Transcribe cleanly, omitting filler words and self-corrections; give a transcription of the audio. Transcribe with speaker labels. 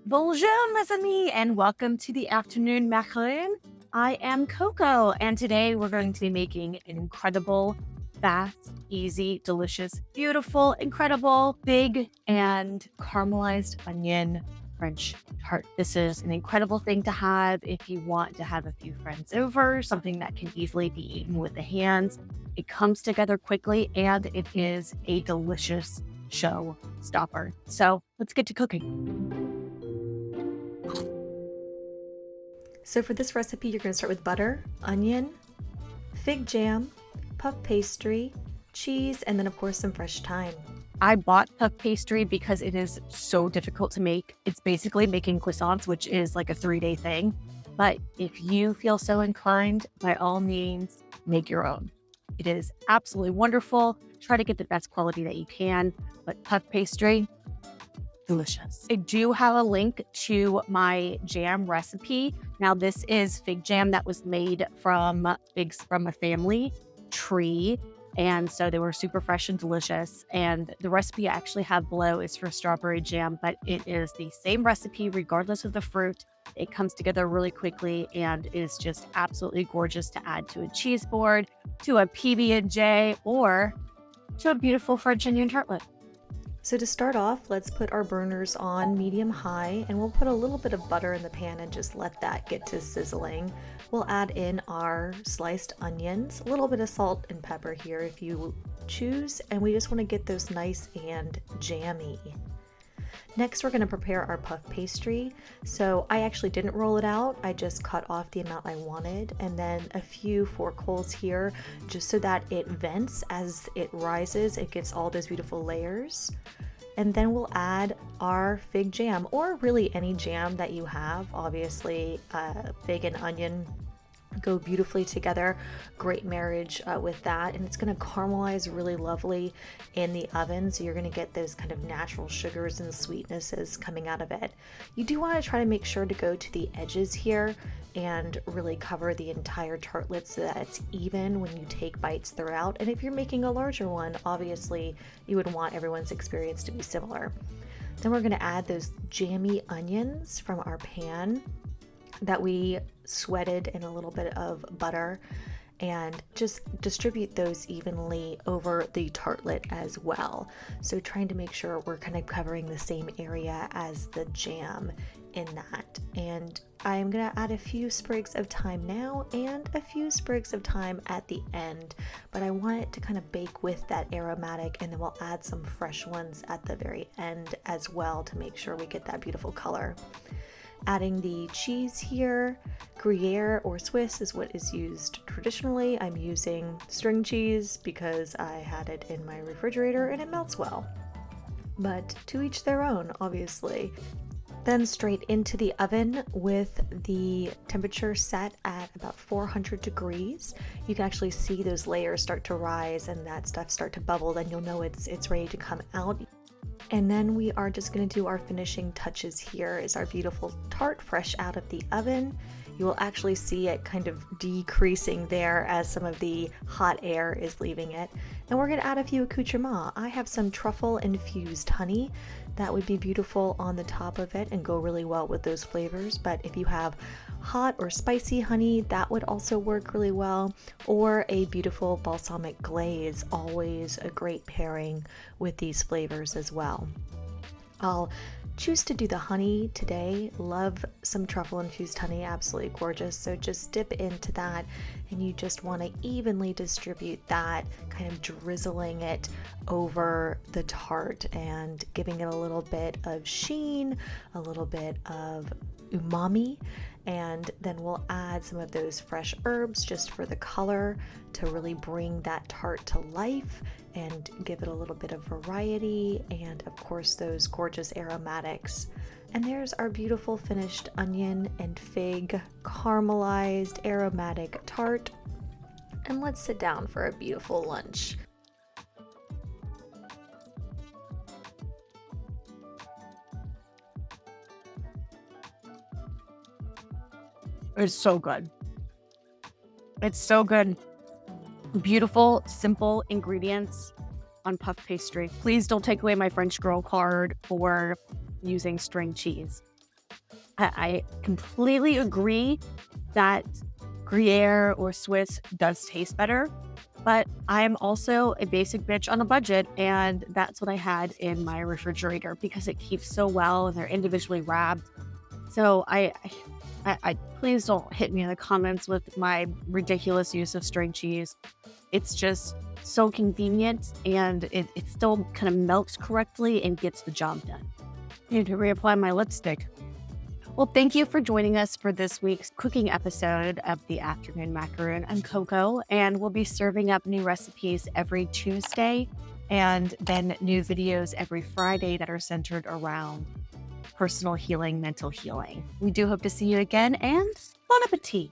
Speaker 1: Bonjour, mes amis, and welcome to the afternoon macaron. I am Coco, and today we're going to be making an incredible, fast, easy, delicious, beautiful, incredible, big, and caramelized onion French tart. This is an incredible thing to have if you want to have a few friends over, something that can easily be eaten with the hands. It comes together quickly, and it is a delicious show stopper. So let's get to cooking.
Speaker 2: So for this recipe, you're going to start with butter, onion, fig jam, puff pastry, cheese, and then of course some fresh thyme.
Speaker 1: I bought puff pastry because it is so difficult to make. It's basically making croissants, which is like a 3-day thing. But if you feel so inclined, by all means, make your own. It is absolutely wonderful. Try to get the best quality that you can, but puff pastry, delicious. I do have a link to my jam recipe. Now, this is fig jam that was made from figs from a family tree. And so they were super fresh and delicious. And the recipe I actually have below is for strawberry jam, but it is the same recipe regardless of the fruit. It comes together really quickly and is just absolutely gorgeous to add to a cheese board, to a PB&J, or to a beautiful French onion tartlet.
Speaker 2: So to start off, let's put our burners on medium-high, and we'll put a little bit of butter in the pan and just let that get to sizzling. We'll add in our sliced onions, a little bit of salt and pepper here if you choose, and we just want to get those nice and jammy. Next, we're going to prepare our puff pastry. So I actually didn't roll it out. I just cut off the amount I wanted, and then a few fork holes here just so that it vents as it rises. It gets all those beautiful layers. And then we'll add our fig jam, or really any jam that you have. Obviously, fig and onion go beautifully together. Great marriage with that, and it's going to caramelize really lovely in the oven, so you're going to get those kind of natural sugars and sweetnesses coming out of it. You do want to try to make sure to go to the edges here and really cover the entire tartlet so that it's even when you take bites throughout. And if you're making a larger one, obviously you would want everyone's experience to be similar. Then we're going to add those jammy onions from our pan that we sweated in a little bit of butter, and just distribute those evenly over the tartlet as well. So trying to make sure we're kind of covering the same area as the jam in that. And I'm going to add a few sprigs of thyme now and a few sprigs of thyme at the end, but I want it to kind of bake with that aromatic, and then we'll add some fresh ones at the very end as well to make sure we get that beautiful color. Adding the cheese here, Gruyere or Swiss is what is used traditionally. I'm using string cheese because I had it in my refrigerator and it melts well. But to each their own, obviously. Then straight into the oven with the temperature set at about 400 degrees. You can actually see those layers start to rise and that stuff start to bubble. Then you'll know it's ready to come out. And then we are just going to do our finishing touches. Here is our beautiful tart fresh out of the oven. You will actually see it kind of decreasing there as some of the hot air is leaving it. And we're going to add a few accoutrements. I have some truffle infused honey that would be beautiful on the top of it and go really well with those flavors. But if you have hot or spicy honey, that would also work really well. Or a beautiful balsamic glaze, always a great pairing with these flavors as well. I'll choose to do the honey today. Love some truffle infused honey, absolutely gorgeous. So just dip into that, and you just want to evenly distribute that, kind of drizzling it over the tart and giving it a little bit of sheen, a little bit of umami, and then we'll add some of those fresh herbs just for the color to really bring that tart to life and give it a little bit of variety, and of course those gorgeous aromatics. And there's our beautiful finished onion and fig caramelized aromatic tart. And let's sit down for a beautiful lunch.
Speaker 1: It's so good. It's so good. Beautiful, simple ingredients on puff pastry. Please don't take away my French girl card for using string cheese. I completely agree that Gruyere or Swiss does taste better, but I am also a basic bitch on a budget, and that's what I had in my refrigerator because it keeps so well and they're individually wrapped. So I please don't hit me in the comments with my ridiculous use of string cheese. It's just so convenient and it still kind of melts correctly and gets the job done. I need to reapply my lipstick. Well, thank you for joining us for this week's cooking episode of the Afternoon Macaroon and Cocoa. And we'll be serving up new recipes every Tuesday and then new videos every Friday that are centered around personal healing, mental healing. We do hope to see you again, and bon appetit.